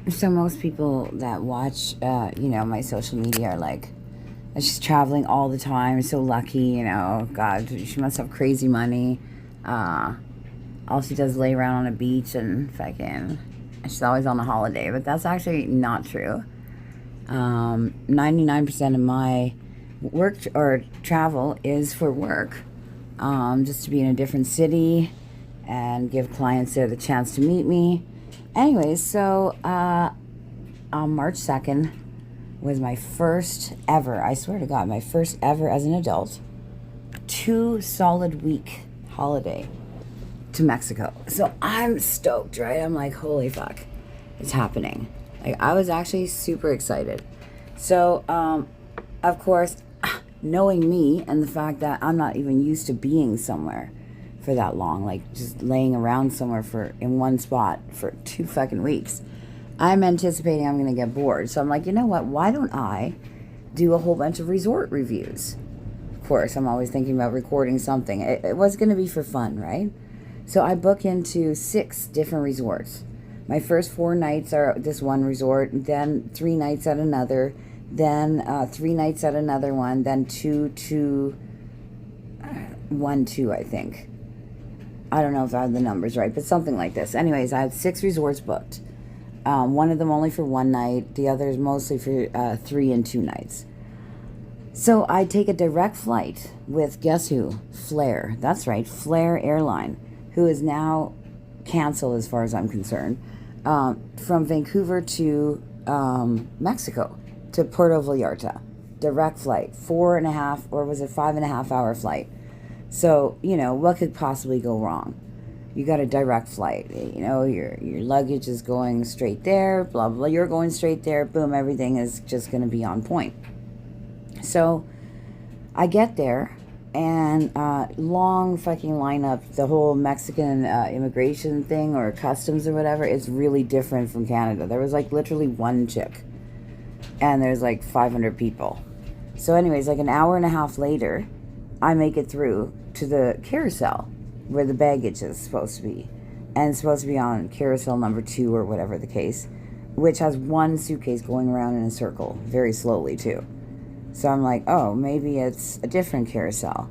So most people that watch, my social media are like, she's traveling all the time, so lucky, God, she must have crazy money. Uh, all she does is lay around on a beach and fucking, she's always on a holiday, but that's actually not true. 99% of my work or travel is for work, just to be in a different city and give clients there the chance to meet me. Anyways, so on March 2nd was my first ever, I swear to God, my first ever as an adult, 2 solid week holiday to Mexico. So I'm stoked, right? I'm like, holy fuck, it's happening. Like, I was actually super excited. So, of course, knowing me and the fact that I'm not even used to being somewhere for that long, like just laying around somewhere in one spot for 2 fucking weeks, I'm anticipating I'm going to get bored. So I'm like, you know what? Why don't I do a whole bunch of resort reviews? Of course, I'm always thinking about recording something. It was going to be for fun, right? So I book into 6 different resorts. My first 4 nights are this one resort, then 3 nights at another, then 3 nights at another one, then 1, 2, I think. I don't know if I have the numbers right, but something like this. Anyways, I had 6 resorts booked. One of them only for 1 night, the others mostly for 3 and 2 nights. So I take a direct flight with, guess who? Flair. That's right, Flair airline, who is now canceled as far as I'm concerned, from Vancouver to Mexico, to Puerto Vallarta. Direct flight, 4.5, or was it 5.5 hour flight? So, what could possibly go wrong? You got a direct flight, your luggage is going straight there, blah, blah, you're going straight there, boom, everything is just going to be on point. So, I get there, and long fucking lineup. The whole Mexican immigration thing, or customs or whatever, is really different from Canada. There was like literally one chick, and there's like 500 people. So anyways, like an hour and a half later, I make it through to the carousel where the baggage is supposed to be, and it's supposed to be on carousel number 2 or whatever the case, which has one suitcase going around in a circle very slowly too. So I'm like, oh, maybe it's a different carousel.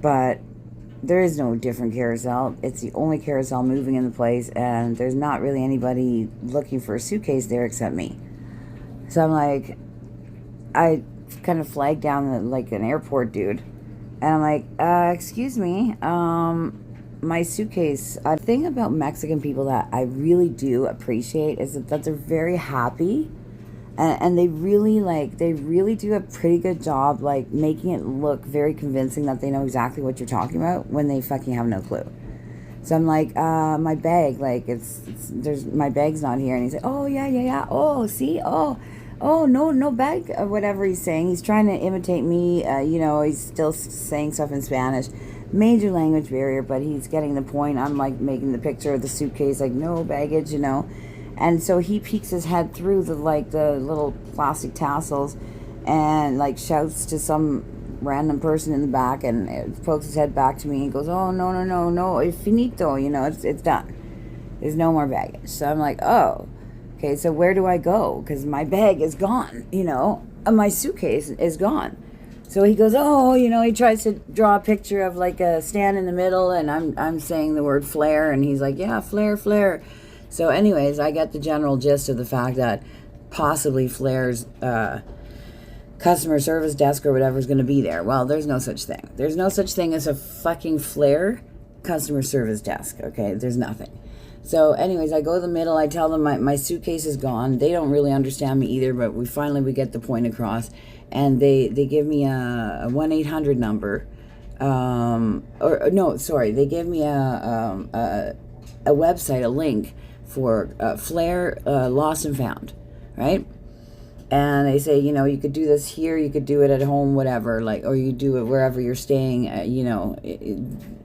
But there is no different carousel. It's the only carousel moving in the place, and there's not really anybody looking for a suitcase there except me. So I'm like, I kind of flagged down like an airport dude, and I'm like, excuse me, my suitcase. A thing about Mexican people that I really do appreciate is that they're very happy. And they really do a pretty good job, like, making it look very convincing that they know exactly what you're talking about when they fucking have no clue. So I'm like, my bag, like, my bag's not here. And he's like, oh, yeah. Oh, see? Oh, no bag, or whatever he's saying. He's trying to imitate me. He's still saying stuff in Spanish. Major language barrier, but he's getting the point. I'm, like, making the picture of the suitcase, like, no baggage, And so he peeks his head through the little plastic tassels and like shouts to some random person in the back, and pokes his head back to me and goes, oh, no, it's finito, it's done. There's no more baggage. So I'm like, oh, okay, so where do I go? Because my bag is gone, and my suitcase is gone. So he goes, oh, he tries to draw a picture of like a stand in the middle, and I'm saying the word Flair, and he's like, yeah, Flair. So anyways, I get the general gist of the fact that possibly Flair's customer service desk or whatever is going to be there. Well, there's no such thing. There's no such thing as a fucking Flair customer service desk, okay? There's nothing. So anyways, I go to the middle. I tell them my suitcase is gone. They don't really understand me either, but we get the point across. And they give me a 1-800 number. They give me a website, a link for Flair Lost and Found, right? And they say, you could do this here, you could do it at home, whatever, or you do it wherever you're staying.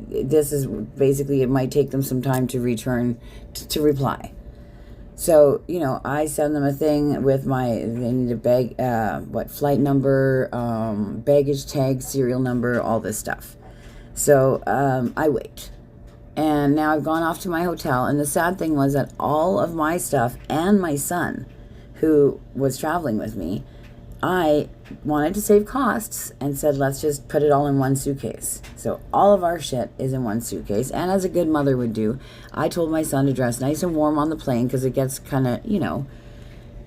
This is basically, it might take them some time to return to reply. So, I send them a thing with they need a bag, flight number, baggage tag, serial number, all this stuff. So I wait. And now I've gone off to my hotel. And the sad thing was that all of my stuff and my son, who was traveling with me, I wanted to save costs and said, let's just put it all in one suitcase. So all of our shit is in one suitcase. And as a good mother would do, I told my son to dress nice and warm on the plane because it gets kind of,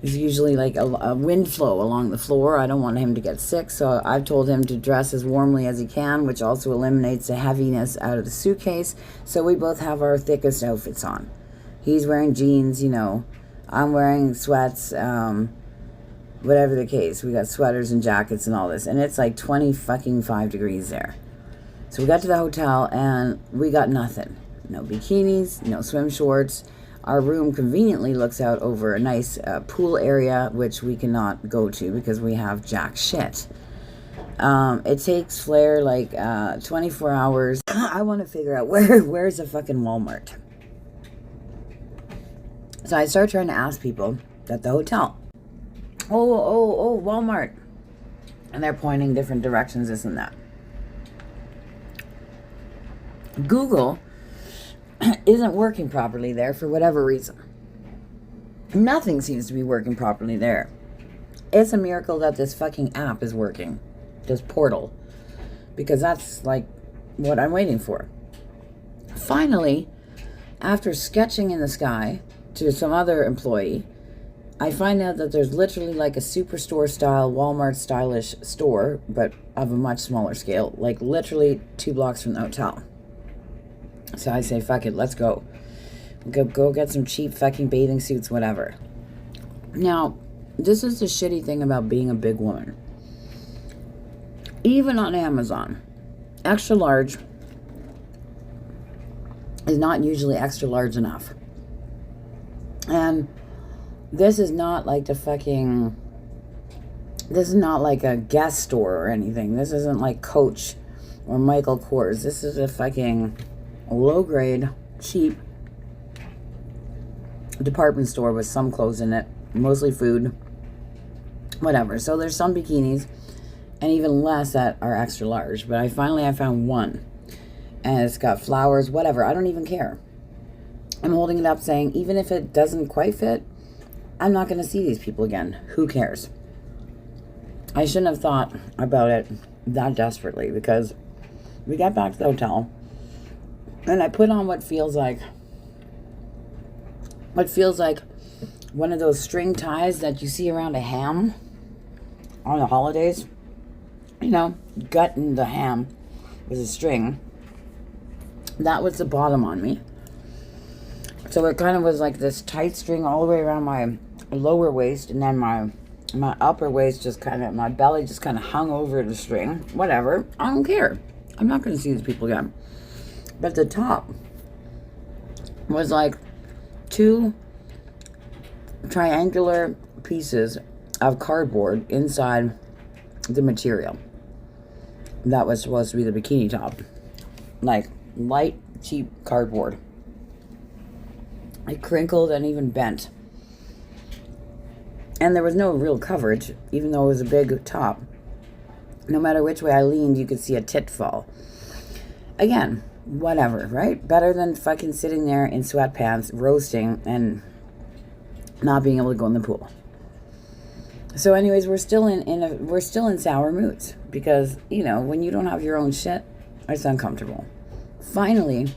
there's usually like a wind flow along the floor. I don't want him to get sick. So I've told him to dress as warmly as he can, which also eliminates the heaviness out of the suitcase. So we both have our thickest outfits on. He's wearing jeans, I'm wearing sweats, whatever the case. We got sweaters and jackets and all this. And it's like 25 degrees there. So we got to the hotel and we got nothing. No bikinis, no swim shorts. Our room conveniently looks out over a nice pool area, which we cannot go to because we have jack shit. It takes Flair like 24 hours. I want to figure out where's the fucking Walmart. So I start trying to ask people at the hotel. Oh, Walmart. And they're pointing different directions, this and that. Google isn't working properly there for whatever reason. Nothing seems to be working properly there. It's a miracle that this fucking app is working. This portal. Because that's like what I'm waiting for. Finally, after sketching in the sky to some other employee, I find out that there's literally like a superstore style, Walmart stylish store, but of a much smaller scale, like literally 2 blocks from the hotel. So I say, fuck it, let's go. Go get some cheap fucking bathing suits, whatever. Now, this is the shitty thing about being a big woman. Even on Amazon, extra large is not usually extra large enough. And this is not like this is not like a Guess store or anything. This isn't like Coach or Michael Kors. This is a fucking low grade, cheap department store with some clothes in it, mostly food, whatever. So there's some bikinis and even less that are extra large, but I found one and it's got flowers, whatever. I don't even care. I'm holding it up saying, even if it doesn't quite fit, I'm not going to see these people again. Who cares? I shouldn't have thought about it that desperately because we got back to the hotel and I put on what feels like one of those string ties that you see around a ham on the holidays. Gutting the ham with a string. That was the bottom on me. So it kind of was like this tight string all the way around my lower waist, and then my upper waist just kind of, my belly just kind of hung over the string. Whatever. I don't care. I'm not going to see these people again. But the top was like 2 triangular pieces of cardboard inside the material. That was supposed to be the bikini top. Like light, cheap cardboard. It crinkled and even bent. And there was no real coverage, even though it was a big top. No matter which way I leaned, you could see a tit fall. Again, whatever, right? Better than fucking sitting there in sweatpants, roasting, and not being able to go in the pool. So anyways, we're still in sour moods. Because, when you don't have your own shit, it's uncomfortable. Finally,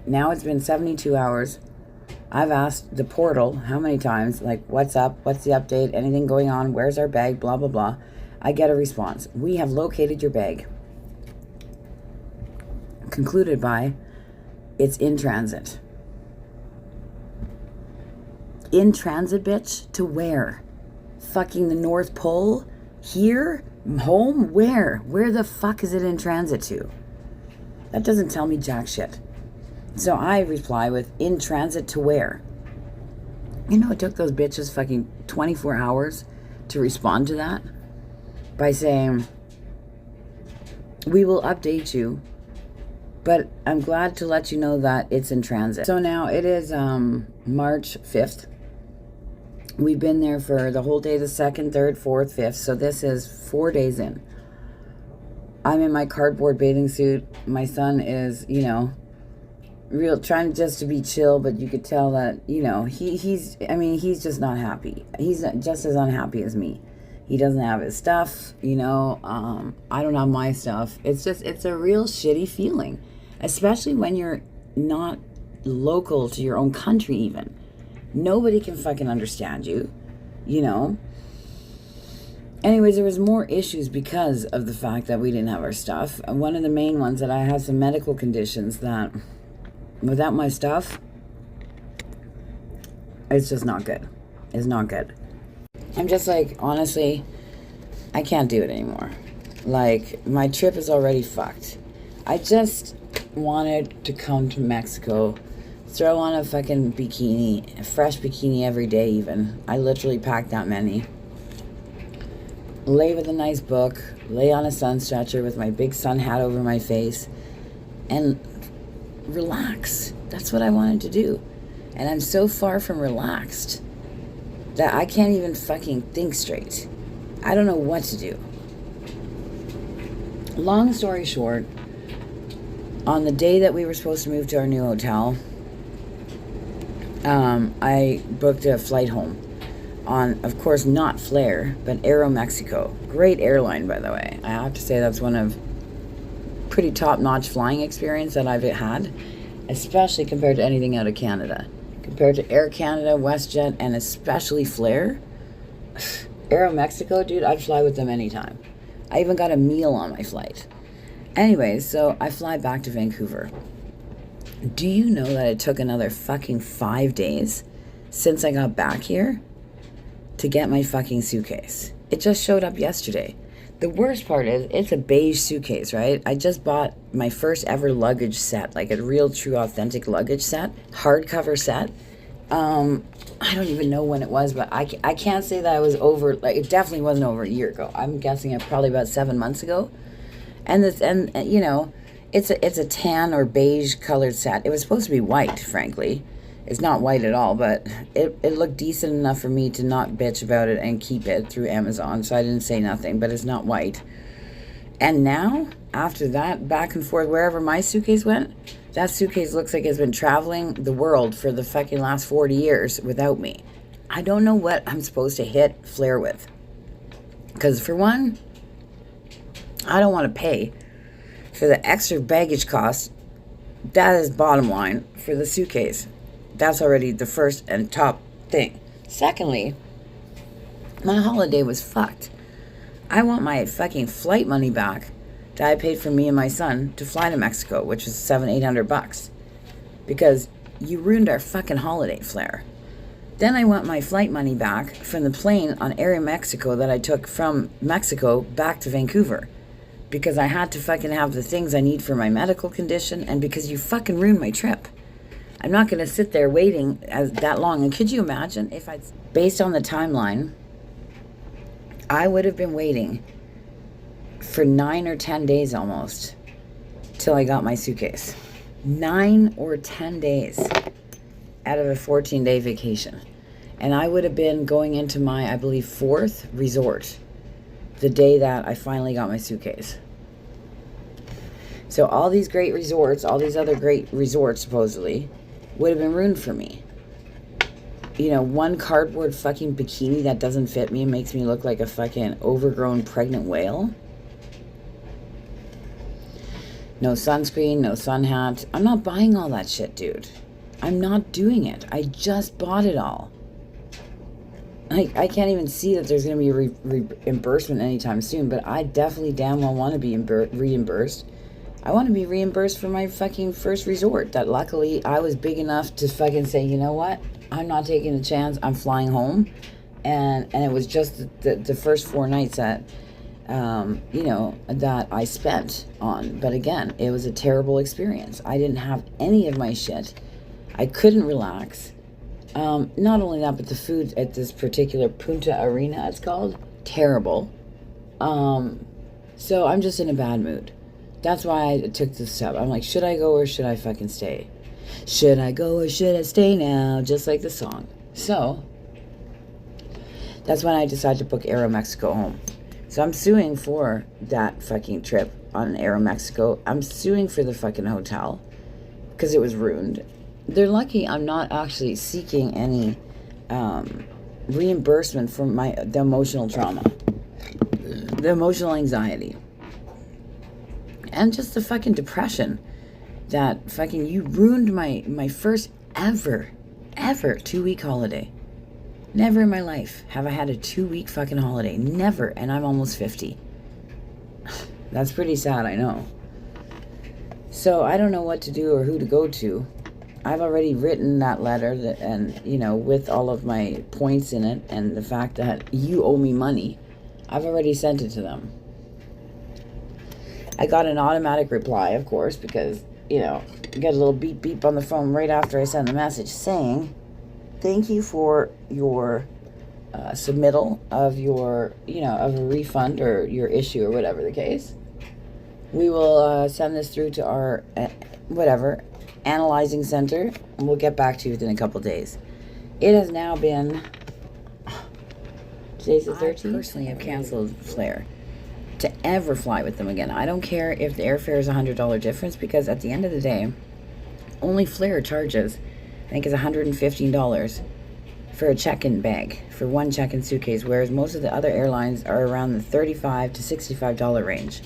now it's been 72 hours. I've asked the portal how many times, like, what's up? What's the update? Anything going on? Where's our bag? Blah, blah, blah. I get a response. We have located your bag. Concluded by, it's in transit. In transit, bitch? To where? Fucking the North Pole? Here? Home? Where? Where the fuck is it in transit to? That doesn't tell me jack shit. So I reply with, in transit to where? It took those bitches fucking 24 hours to respond to that by saying, we will update you, but I'm glad to let you know that it's in transit. So now it is March 5th. We've been there for the whole day, the 2nd, 3rd, 4th, 5th. So this is 4 days in. I'm in my cardboard bathing suit. My son is, real trying just to be chill, but you could tell that, he's just not happy. He's just as unhappy as me. He doesn't have his stuff, I don't have my stuff. It's a real shitty feeling, especially when you're not local to your own country even. Nobody can fucking understand you, Anyways, there was more issues because of the fact that we didn't have our stuff. And one of the main ones that I have some medical conditions that without my stuff, it's just not good. It's not good. I'm just like, honestly, I can't do it anymore. Like, my trip is already fucked. I just wanted to come to Mexico, throw on a fucking bikini, a fresh bikini every day even. I literally packed that many. Lay with a nice book, lay on a sun stretcher with my big sun hat over my face, and relax. That's what I wanted to do. And I'm so far from relaxed that I can't even fucking think straight. I don't know what to do. Long story short, on the day that we were supposed to move to our new hotel, I booked a flight home on, of course, not Flair, but Aeromexico. Great airline, by the way. I have to say that's one of pretty top-notch flying experience that I've had, especially compared to anything out of Canada. Compared to Air Canada, WestJet, and especially Flair, Aeromexico, dude, I'd fly with them anytime. I even got a meal on my flight. Anyways, so I fly back to Vancouver. Do you know that it took another fucking 5 days since I got back here to get my fucking suitcase? It just showed up yesterday. The worst part is, it's a beige suitcase, right? I just bought my first ever luggage set, like a real, true, authentic luggage set, hardcover set. I don't even know when it was, but I can't say that I was over, like, it definitely wasn't over a year ago. I'm guessing it probably about 7 months ago. And it's a tan or beige colored set. It was supposed to be white, frankly. It's not white at all, but it looked decent enough for me to not bitch about it and keep it through Amazon, so I didn't say nothing, but it's not white. And now, after that, back and forth, wherever my suitcase went, that suitcase looks like it's been traveling the world for the fucking last 40 years without me. I don't know what I'm supposed to hit Flair with. Because for one, I don't want to pay for the extra baggage cost. That is bottom line for the suitcase. That's already the first and top thing. Secondly, my holiday was fucked. I want my fucking flight money back that I paid for me and my son to fly to Mexico, which was $700-800, because you ruined our fucking holiday, Flair. Then I want my flight money back from the plane on Aeromexico that I took from Mexico back to Vancouver, because I had to fucking have the things I need for my medical condition, and because you fucking ruined my trip. I'm not going to sit there waiting that long. And could you imagine if based on the timeline, I would have been waiting for 9 or 10 days almost till I got my suitcase. 9 or 10 days out of a 14-day vacation. And I would have been going into my, I believe, 4th resort the day that I finally got my suitcase. So all these great resorts, all these other great resorts supposedly, would have been ruined for me. One cardboard fucking bikini that doesn't fit me and makes me look like a fucking overgrown pregnant whale. No sunscreen, no sun hat. I'm not buying all that shit, dude. I'm not doing it. I just bought it all. I can't even see that there's going to be a reimbursement anytime soon, but I definitely damn well want to be reimbursed. I want to be reimbursed for my fucking first resort that luckily I was big enough to fucking say, you know what? I'm not taking a chance. I'm flying home. And it was just the first 4 nights that, that I spent on. But again, it was a terrible experience. I didn't have any of my shit. I couldn't relax. Not only that, but the food at this particular Punta Arena, it's called, terrible. So I'm just in a bad mood. That's why I took this step. I'm like, should I go or should I fucking stay? Should I go or should I stay now? Just like the song. So that's when I decided to book Aeromexico home. So I'm suing for that fucking trip on Aeromexico. I'm suing for the fucking hotel because it was ruined. They're lucky I'm not actually seeking any reimbursement for the emotional trauma, the emotional anxiety, and just the fucking depression that fucking you ruined my first ever 2-week holiday. Never in my life have I had a 2-week fucking holiday. Never. And I'm almost 50. That's pretty sad, I know. So I don't know what to do or who to go to. I've already written that letter and, you know, with all of my points in it and the fact that you owe me money. I've already sent it to them. I got an automatic reply, of course, because, you know, I got a little beep beep on the phone right after I sent the message saying, thank you for your submittal of your, you know, of a refund or your issue or whatever the case. We will send this through to our, analyzing center, and we'll get back to you within a couple days. It has now been, today's the 13th. I personally have canceled Flair to ever fly with them again. I don't care if the airfare is $100 difference, because at the end of the day, only Flair charges, I think, is $115 for a check-in bag, for one check-in suitcase, whereas most of the other airlines are around the $35 to $65 range.